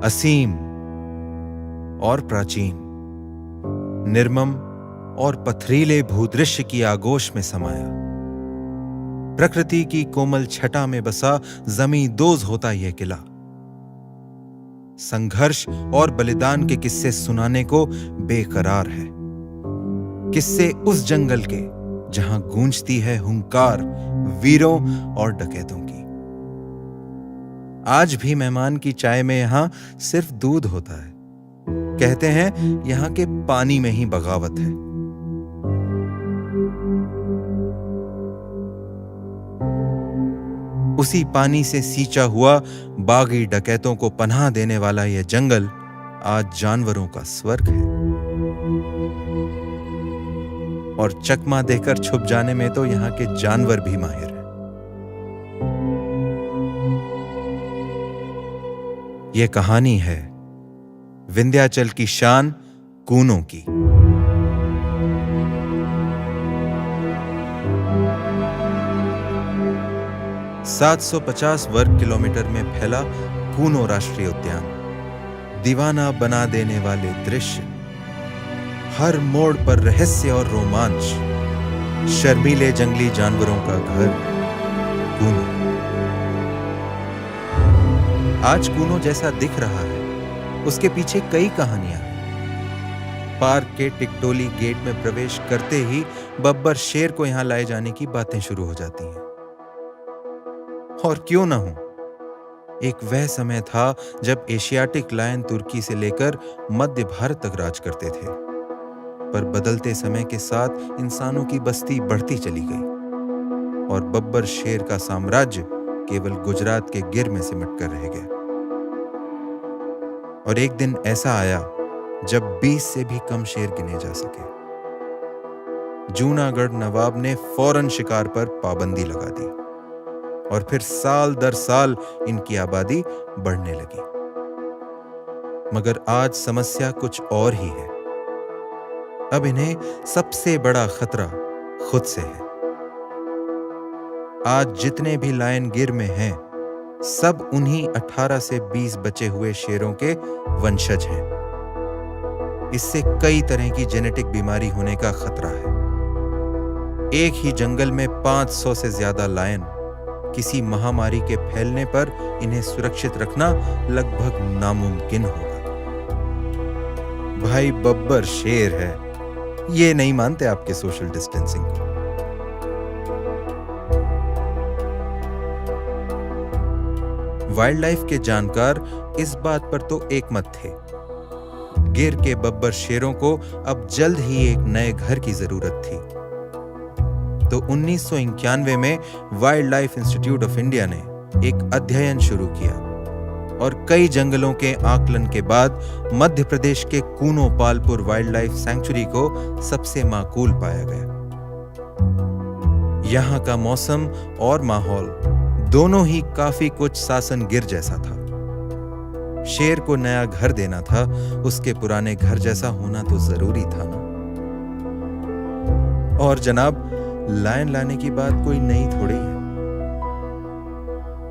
असीम और प्राचीन, निर्मम और पथरीले भूदृश्य की आगोश में समाया। प्रकृति की कोमल छटा में बसा जमींदोज होता यह किला। संघर्ष और बलिदान के किस्से सुनाने को बेकरार है। किस्से उस जंगल के जहां गूंजती है हुंकार वीरों और डकैतों की। आज भी मेहमान की चाय में यहां सिर्फ दूध होता है। कहते हैं यहां के पानी में ही बगावत है। उसी पानी से सींचा हुआ बागी डकैतों को पनाह देने वाला यह जंगल आज जानवरों का स्वर्ग है। और चकमा देकर छुप जाने में तो यहां के जानवर भी माहिर हैं। यह कहानी है विंध्याचल की शान कूनों की। ,750 वर्ग किलोमीटर में फैला कूनो राष्ट्रीय उद्यान, दीवाना बना देने वाले दृश्य, हर मोड़ पर रहस्य और रोमांच, शर्मीले जंगली जानवरों का घर कूनो। आज कूनो जैसा दिख रहा है, उसके पीछे कई कहानियां हैं। पार्क के टिकटोली गेट में प्रवेश करते ही बब्बर शेर को यहां लाए जाने की बातें शुरू हो जाती हैं। और क्यों ना हो, एक वह समय था जब एशियाटिक लायन तुर्की से लेकर मध्य भारत तक राज करते थे। पर बदलते समय के साथ इंसानों की बस्ती बढ़ती चली गई और बब्बर शेर का साम्राज्य केवल गुजरात के गिर में सिमट कर रह गया। और एक दिन ऐसा आया जब 20 से भी कम शेर गिने जा सके। जूनागढ़ नवाब ने फौरन शिकार पर पाबंदी लगा दी और फिर साल दर साल इनकी आबादी बढ़ने लगी। मगर आज समस्या कुछ और ही है। अब इन्हें सबसे बड़ा खतरा खुद से है। आज जितने भी लायन गिर में हैं, सब उन्हीं 18 से 20 बचे हुए शेरों के वंशज हैं। इससे कई तरह की जेनेटिक बीमारी होने का खतरा है। एक ही जंगल में 500 से ज्यादा लायन, किसी महामारी के फैलने पर इन्हें सुरक्षित रखना लगभग नामुमकिन होगा। भाई बब्बर शेर है, ये नहीं मानते आपके सोशल डिस्टेंसिंग को। वाइल्ड लाइफ के जानकार इस बात पर तो एकमत थे। गिर के बब्बर शेरों को अब जल्द ही एक नए घर की जरूरत थी। तो 1991 में wild life institute of India ने एक अध्ययन शुरू किया और कई जंगलों के आकलन के बाद मध्य प्रदेश के Kuno Palpur wild life sanctuary को सबसे माकूल पाया गया। यहां का मौसम और माहौल दोनों ही काफी कुछ सासन गिर जैसा था। शेर को नया घर देना था, उसके पुराने घर जैसा होना तो जरूरी था ना। और जनाब, लायन लाने की बात कोई नई थोड़ी है।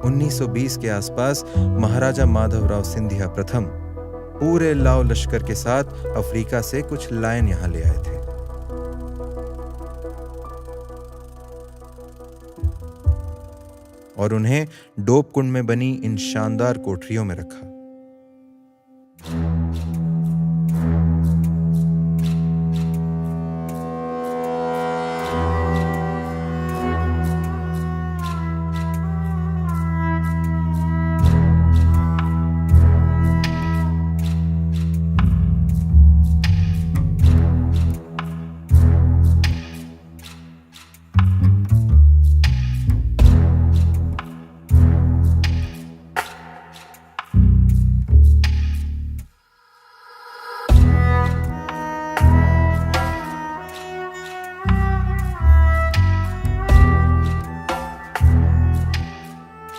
1920 के आसपास महाराजा माधवराव सिंधिया प्रथम पूरे लाव लश्कर के साथ अफ्रीका से कुछ लायन यहां ले आए थे। और उन्हें डोप कुंड में बनी इन शानदार कोठरियों में रखा।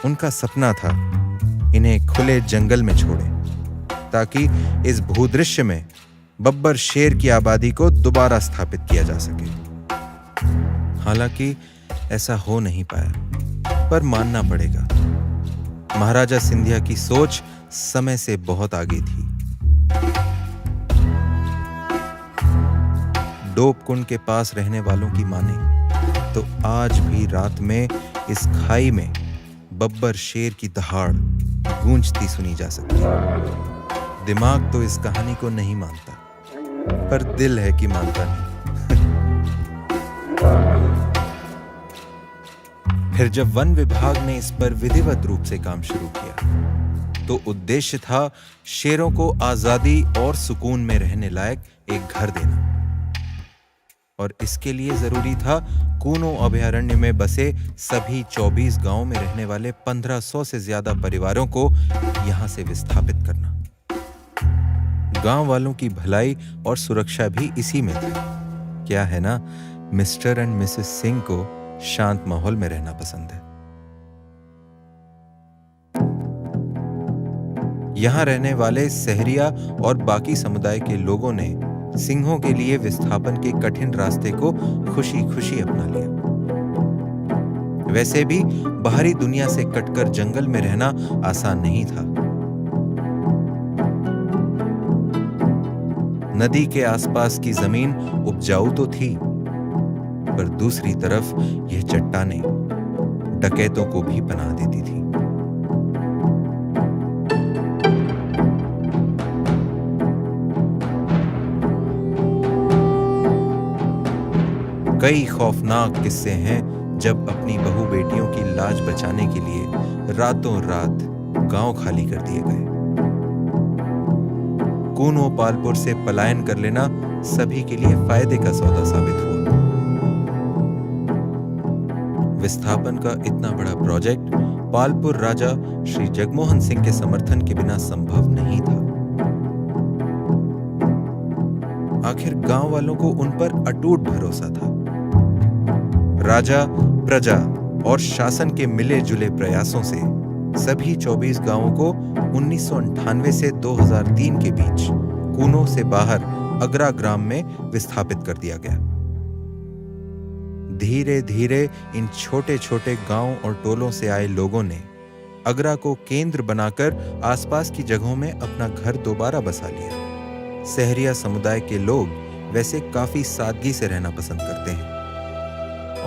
उनका सपना था इन्हें खुले जंगल में छोड़े ताकि इस भूदृश्य में बब्बर शेर की आबादी को दोबारा स्थापित किया जा सके। हालांकि ऐसा हो नहीं पाया, पर मानना पड़ेगा महाराजा सिंधिया की सोच समय से बहुत आगे थी। डोप कुंड के पास रहने वालों की माने तो आज भी रात में इस खाई में बब्बर शेर की दहाड़ गूंजती सुनी जा सकती है। दिमाग तो इस कहानी को नहीं मानता, पर दिल है कि मानता नहीं। फिर जब वन विभाग ने इस पर विधिवत रूप से काम शुरू किया तो उद्देश्य था शेरों को आजादी और सुकून में रहने लायक एक घर देना, और इसके लिए जरूरी था कूनो अभयारण्य में बसे सभी 24 गांवों में रहने वाले 1500 से ज्यादा परिवारों को यहां से विस्थापित करना। गांव वालों की भलाई और सुरक्षा भी इसी में थी। क्या है ना, मिस्टर एंड मिसेस सिंह को शांत माहौल में रहना पसंद है। यहां रहने वाले सहरिया और बाकी समुदाय के लोगों ने सिंहों के लिए विस्थापन के कठिन रास्ते को खुशी खुशी अपना लिया। वैसे भी बाहरी दुनिया से कटकर जंगल में रहना आसान नहीं था। नदी के आसपास की जमीन उपजाऊ तो थी, पर दूसरी तरफ यह चट्टानें डकैतों को भी पनाह देती थी। कई खौफनाक किस्से हैं जब अपनी बहू बेटियों की लाज बचाने के लिए रातों रात गांव खाली कर दिए गए। कूनो पालपुर से पलायन कर लेना सभी के लिए फायदे का सौदा साबित हुआ। विस्थापन का इतना बड़ा प्रोजेक्ट पालपुर राजा श्री जगमोहन सिंह के समर्थन के बिना संभव नहीं था। आखिर गांव वालों को उन पर अटूट भरोसा था। राजा, प्रजा और शासन के मिले जुले प्रयासों से सभी 24 गांवों को 1998 से 2003 के बीच कूनो से बाहर अगरा ग्राम में विस्थापित कर दिया गया। धीरे धीरे इन छोटे छोटे गांव और टोलों से आए लोगों ने अगरा को केंद्र बनाकर आसपास की जगहों में अपना घर दोबारा बसा लिया। सहरिया समुदाय के लोग वैसे काफी सादगी से रहना पसंद करते हैं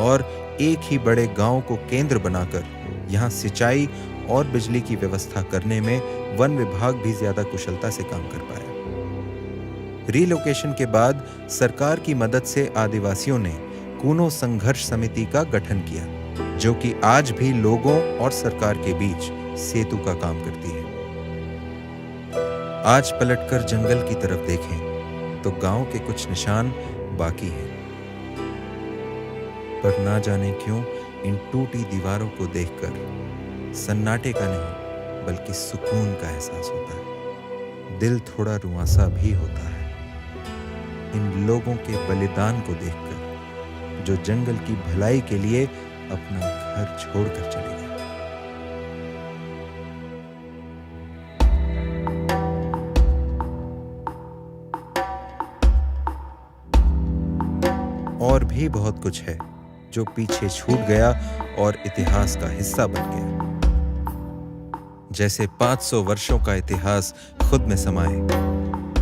और एक ही बड़े गांव को केंद्र बनाकर यहां सिंचाई और बिजली की व्यवस्था करने में वन विभाग भी ज्यादा कुशलता से काम कर पाया। रिलोकेशन के बाद सरकार की मदद से आदिवासियों ने कूनो संघर्ष समिति का गठन किया, जो कि आज भी लोगों और सरकार के बीच सेतु का काम करती है। आज पलटकर जंगल की तरफ देखें तो गांव के कुछ निशान बाकी हैं, पर ना जाने क्यों इन टूटी दीवारों को देखकर सन्नाटे का नहीं बल्कि सुकून का एहसास होता है। दिल थोड़ा रुआंसा भी होता है इन लोगों के बलिदान को देखकर, जो जंगल की भलाई के लिए अपना घर छोड़कर चले गए। और भी बहुत कुछ है जो पीछे छूट गया और इतिहास का हिस्सा बन गया। जैसे 500 वर्षों का इतिहास खुद में समाये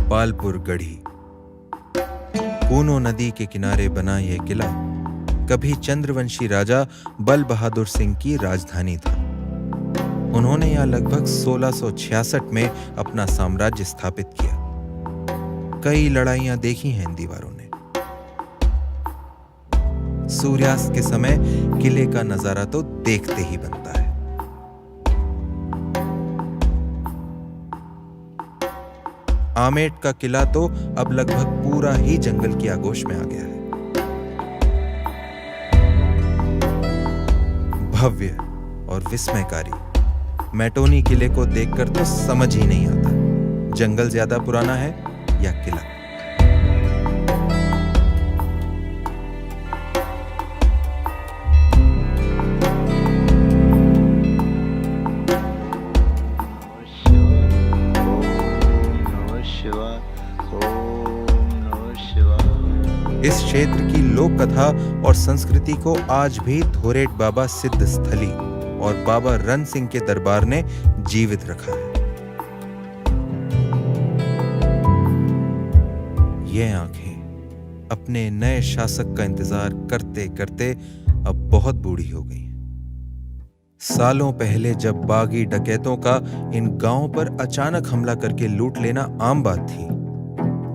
पालपुर गढ़ी। कूनो नदी के किनारे बना यह किला कभी चंद्रवंशी राजा बल बहादुर सिंह की राजधानी था। उन्होंने यहां लगभग 1666 में अपना साम्राज्य स्थापित किया। कई लड़ाइयां देखी हैं इन दीवारों ने। सूर्यास्त के समय किले का नजारा तो देखते ही बनता है। आमेट का किला तो अब लगभग पूरा ही जंगल की आगोश में आ गया है। भव्य और विस्मयकारी मैटोनी किले को देखकर तो समझ ही नहीं आता जंगल ज्यादा पुराना है या किला। इस क्षेत्र की लोक कथा और संस्कृति को आज भी धोरेट बाबा सिद्ध स्थली और बाबा रन सिंह के दरबार ने जीवित रखा है। ये आंखें अपने नए शासक का इंतजार करते करते अब बहुत बूढ़ी हो गई हैं। सालों पहले जब बागी डकैतों का इन गांवों पर अचानक हमला करके लूट लेना आम बात थी,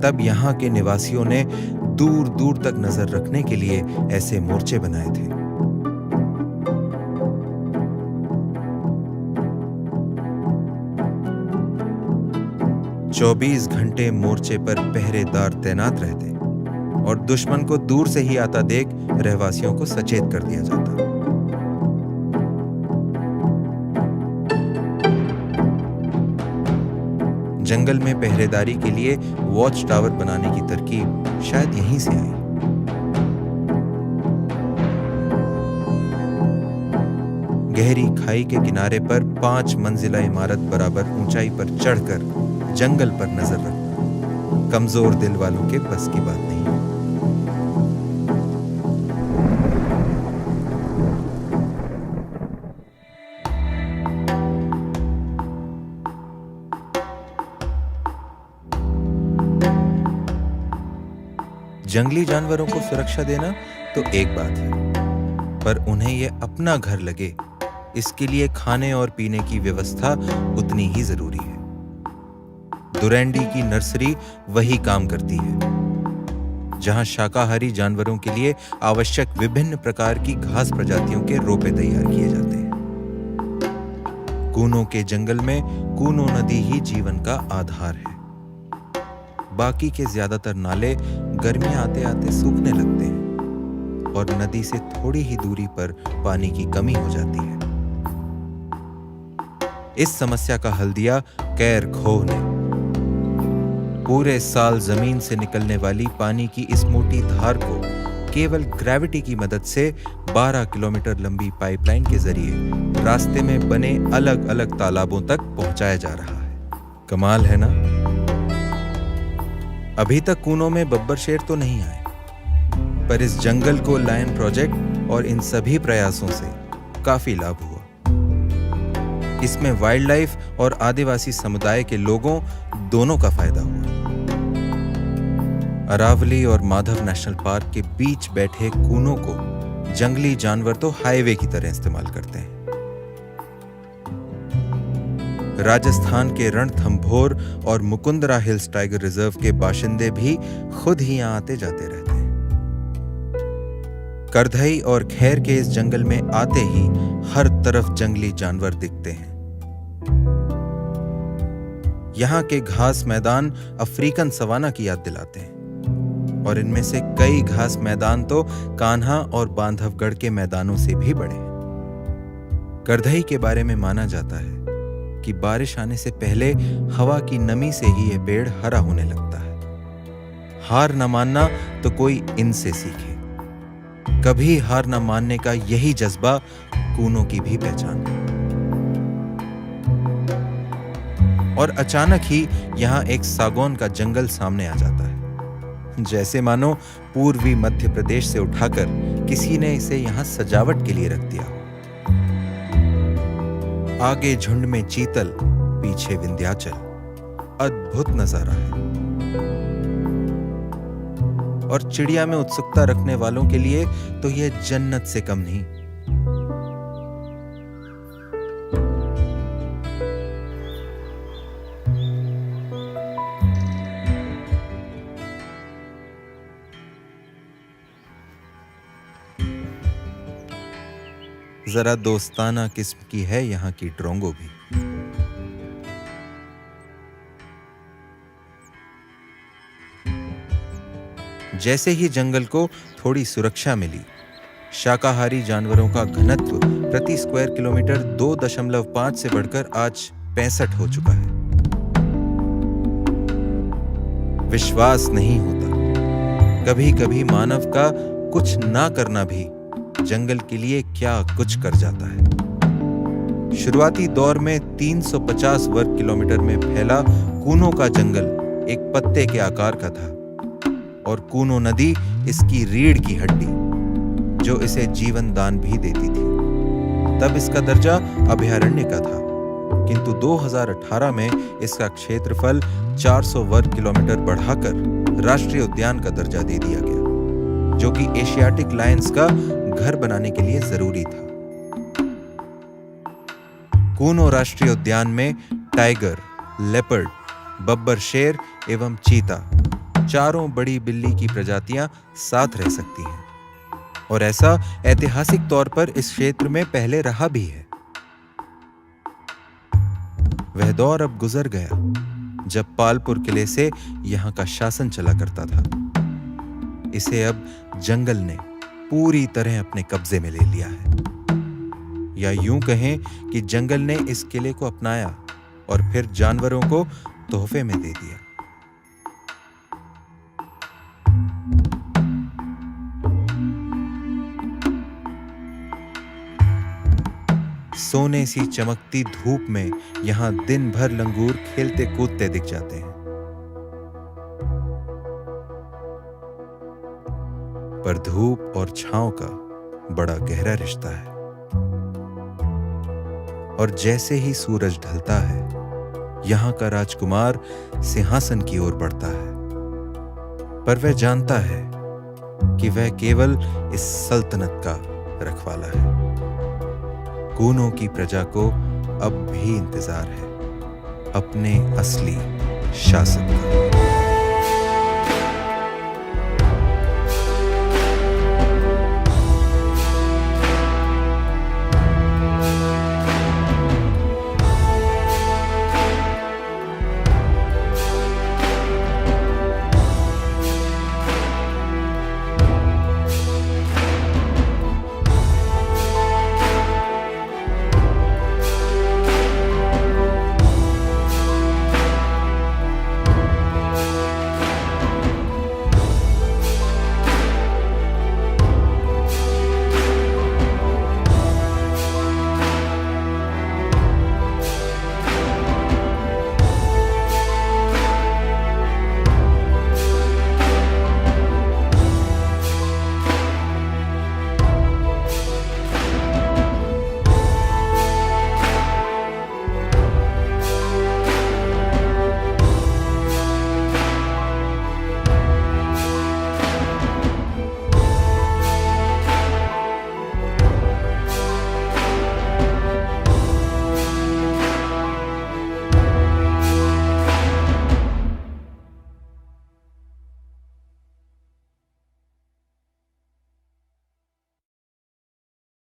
तब यहाँ के निवासियों ने दूर दूर तक नजर रखने के लिए ऐसे मोर्चे बनाए थे। चौबीस घंटे मोर्चे पर पहरेदार तैनात रहते और दुश्मन को दूर से ही आता देख रहवासियों को सचेत कर दिया जाता। जंगल में पहरेदारी के लिए वॉच टावर बनाने की तरकीब शायद यहीं से आई। गहरी खाई के किनारे पर 5 मंजिला इमारत बराबर ऊंचाई पर चढ़कर जंगल पर नजर रखना कमजोर दिल वालों के बस की बात नहीं। जंगली जानवरों को सुरक्षा देना तो एक बात है, पर उन्हें यह अपना घर लगे, इसके लिए खाने और पीने की व्यवस्था उतनी ही जरूरी है। दुरैंडी की नर्सरी वही काम करती है, जहां शाकाहारी जानवरों के लिए आवश्यक विभिन्न प्रकार की घास प्रजातियों के रोपे तैयार किए जाते हैं। कूनों के जंगल में कूनो नदी ही जीवन का आधार है। बाकी के ज्यादातर नाले गर्मियां आते आते सूखने लगते हैं और नदी से थोड़ी ही दूरी पर पानी की कमी हो जाती है। इस समस्या का हल दिया कैर खोह ने। पूरे साल जमीन से निकलने वाली पानी की इस मोटी धार को केवल ग्रेविटी की मदद से 12 किलोमीटर लंबी पाइपलाइन के जरिए रास्ते में बने अलग अलग तालाबों तक पहुंचाया जा रहा है। कमाल है ना? अभी तक कूनों में बब्बर शेर तो नहीं आए, पर इस जंगल को लायन प्रोजेक्ट और इन सभी प्रयासों से काफी लाभ हुआ। इसमें वाइल्ड लाइफ और आदिवासी समुदाय के लोगों दोनों का फायदा हुआ। अरावली और माधव नेशनल पार्क के बीच बैठे कूनों को जंगली जानवर तो हाईवे की तरह इस्तेमाल करते हैं। राजस्थान के रणथंभौर और मुकुंदरा हिल्स टाइगर रिजर्व के बाशिंदे भी खुद ही यहां आते जाते रहते हैं। करधई और खैर के इस जंगल में आते ही हर तरफ जंगली जानवर दिखते हैं। यहाँ के घास मैदान अफ्रीकन सवाना की याद दिलाते हैं और इनमें से कई घास मैदान तो कान्हा और बांधवगढ़ के मैदानों से भी बड़े हैं। करधई के बारे में माना जाता है कि बारिश आने से पहले हवा की नमी से ही यह पेड़ हरा होने लगता है। हार न मानना तो कोई इनसे सीखे। कभी हार न मानने का यही जज्बा कूनों की भी पहचान है। और अचानक ही यहां एक सागौन का जंगल सामने आ जाता है, जैसे मानो पूर्वी मध्य प्रदेश से उठाकर किसी ने इसे यहां सजावट के लिए रख दिया हो। आगे झुंड में चीतल, पीछे विंध्याचल। अद्भुत नजारा है और चिड़िया में उत्सुकता रखने वालों के लिए तो यह जन्नत से कम नहीं। जरा दोस्ताना किस्म की है यहाँ की ड्रोंगो भी। जैसे ही जंगल को थोड़ी सुरक्षा मिली, शाकाहारी जानवरों का घनत्व प्रति स्क्वायर किलोमीटर 2.5 से बढ़कर आज 65 हो चुका है। विश्वास नहीं होता कभी कभी मानव का कुछ ना करना भी जंगल के लिए क्या कुछ कर जाता है। शुरुआती दौर में 350 वर्ग किलोमीटर में फैला कूनों का जंगल एक पत्ते के आकार का था और कूनो नदी इसकी रीढ़ की हड्डी, जो इसे जीवन दान भी देती थी। तब इसका दर्जा अभयारण्य का था, किंतु 2018 में इसका क्षेत्रफल 400 वर्ग किलोमीटर बढ़ाकर राष्ट्रीय उद्यान का दर्जा दे दिया गया, जो कि एशियाटिक लायंस का घर बनाने के लिए जरूरी था। कूनो राष्ट्रीय उद्यान में टाइगर, लेपर्ड, बब्बर शेर एवं चीता, चारों बड़ी बिल्ली की प्रजातियां साथ रह सकती हैं, और ऐसा ऐतिहासिक तौर पर इस क्षेत्र में पहले रहा भी है। वह दौर अब गुजर गया जब पालपुर किले से यहां का शासन चला करता था। इसे अब जंगल ने पूरी तरह अपने कब्जे में ले लिया है, या यूं कहें कि जंगल ने इस किले को अपनाया और फिर जानवरों को तोहफे में दे दिया। सोने सी चमकती धूप में यहां दिन भर लंगूर खेलते कूदते दिख जाते हैं, पर धूप और छांव का बड़ा गहरा रिश्ता है, और जैसे ही सूरज ढलता है यहां का राजकुमार सिंहासन की ओर बढ़ता है, पर वह जानता है कि वह केवल इस सल्तनत का रखवाला है। कूनो की प्रजा को अब भी इंतजार है अपने असली शासक का।